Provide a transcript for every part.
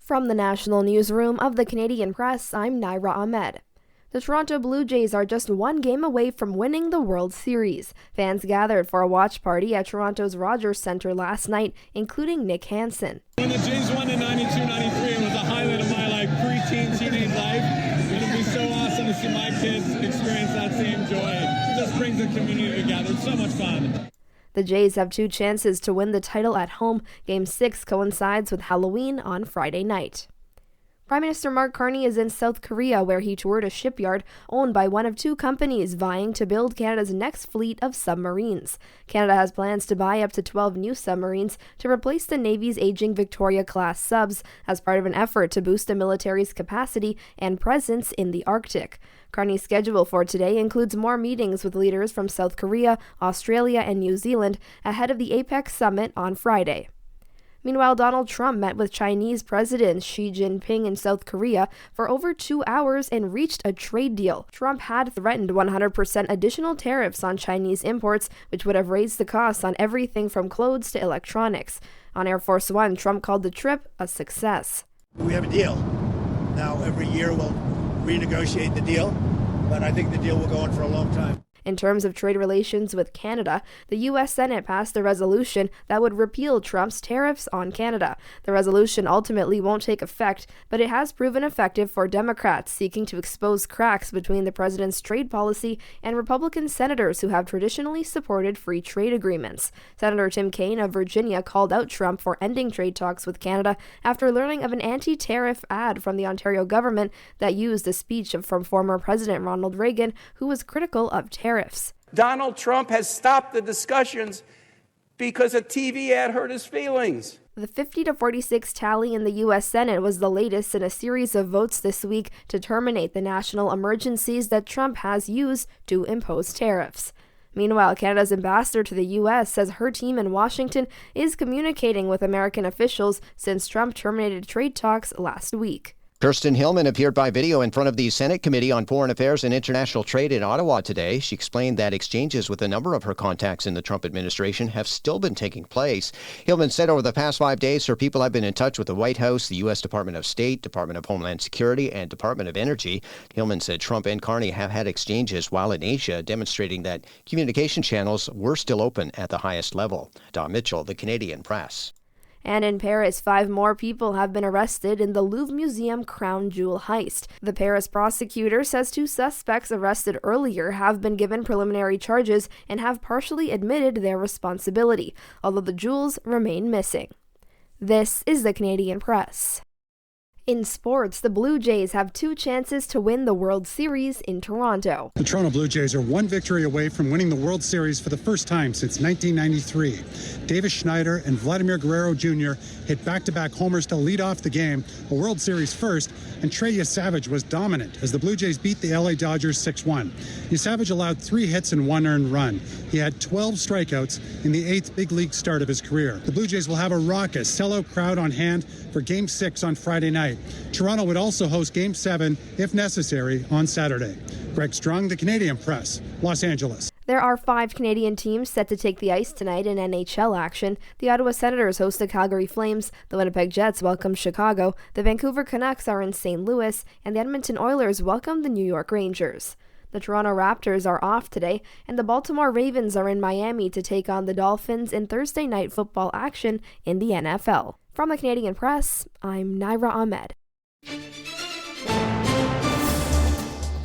From the National Newsroom of the Canadian Press, I'm Naira Ahmed. The Toronto Blue Jays are just one game away from winning the World Series. Fans gathered for a watch party at Toronto's Rogers Centre last night, including Nick Hansen. When the Jays won in 92-93, it was a highlight of my preteen, teenage life. It'll be so awesome to see my kids experience that same joy. It just brings the community together. It's so much fun. The Jays have two chances to win the title at home. Game 6 coincides with Halloween on Friday night. Prime Minister Mark Carney is in South Korea, where he toured a shipyard owned by one of two companies vying to build Canada's next fleet of submarines. Canada has plans to buy up to 12 new submarines to replace the Navy's aging Victoria-class subs as part of an effort to boost the military's capacity and presence in the Arctic. Carney's schedule for today includes more meetings with leaders from South Korea, Australia, and New Zealand ahead of the APEC summit on Friday. Meanwhile, Donald Trump met with Chinese President Xi Jinping in South Korea for over 2 hours and reached a trade deal. Trump had threatened 100% additional tariffs on Chinese imports, which would have raised the costs on everything from clothes to electronics. On Air Force One, Trump called the trip a success. We have a deal. Now, every year we'll renegotiate the deal, but I think the deal will go on for a long time. In terms of trade relations with Canada, the U.S. Senate passed a resolution that would repeal Trump's tariffs on Canada. The resolution ultimately won't take effect, but it has proven effective for Democrats seeking to expose cracks between the president's trade policy and Republican senators who have traditionally supported free trade agreements. Senator Tim Kaine of Virginia called out Trump for ending trade talks with Canada after learning of an anti-tariff ad from the Ontario government that used a speech from former President Ronald Reagan, who was critical of tariffs. Donald Trump has stopped the discussions because a TV ad hurt his feelings. The 50-46 tally in the U.S. Senate was the latest in a series of votes this week to terminate the national emergencies that Trump has used to impose tariffs. Meanwhile, Canada's ambassador to the U.S. says her team in Washington is communicating with American officials since Trump terminated trade talks last week. Kirsten Hillman appeared by video in front of the Senate Committee on Foreign Affairs and International Trade in Ottawa today. She explained that exchanges with a number of her contacts in the Trump administration have still been taking place. Hillman said over the past 5 days, her people have been in touch with the White House, the U.S. Department of State, Department of Homeland Security, and Department of Energy. Hillman said Trump and Carney have had exchanges while in Asia, demonstrating that communication channels were still open at the highest level. Don Mitchell, the Canadian Press. And in Paris, 5 more people have been arrested in the Louvre Museum crown jewel heist. The Paris prosecutor says 2 suspects arrested earlier have been given preliminary charges and have partially admitted their responsibility, although the jewels remain missing. This is the Canadian Press. In sports, the Blue Jays have 2 chances to win the World Series in Toronto. The Toronto Blue Jays are 1 victory away from winning the World Series for the first time since 1993. Davis Schneider and Vladimir Guerrero Jr. hit back-to-back homers to lead off the game, a World Series first, and Trey Yesavage was dominant as the Blue Jays beat the LA Dodgers 6-1. Yesavage allowed 3 hits and 1 earned run. He had 12 strikeouts in the 8th big league start of his career. The Blue Jays will have a raucous sellout crowd on hand for Game 6 on Friday night. Toronto would also host Game 7, if necessary, on Saturday. Greg Strong, the Canadian Press, Los Angeles. There are 5 Canadian teams set to take the ice tonight in NHL action. The Ottawa Senators host the Calgary Flames, the Winnipeg Jets welcome Chicago, the Vancouver Canucks are in St. Louis, and the Edmonton Oilers welcome the New York Rangers. The Toronto Raptors are off today, and the Baltimore Ravens are in Miami to take on the Dolphins in Thursday night football action in the NFL. From the Canadian Press, I'm Naira Ahmed.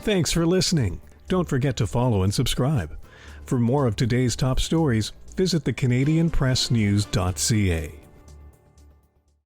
Thanks for listening. Don't forget to follow and subscribe. For more of today's top stories, visit thecanadianpressnews.ca.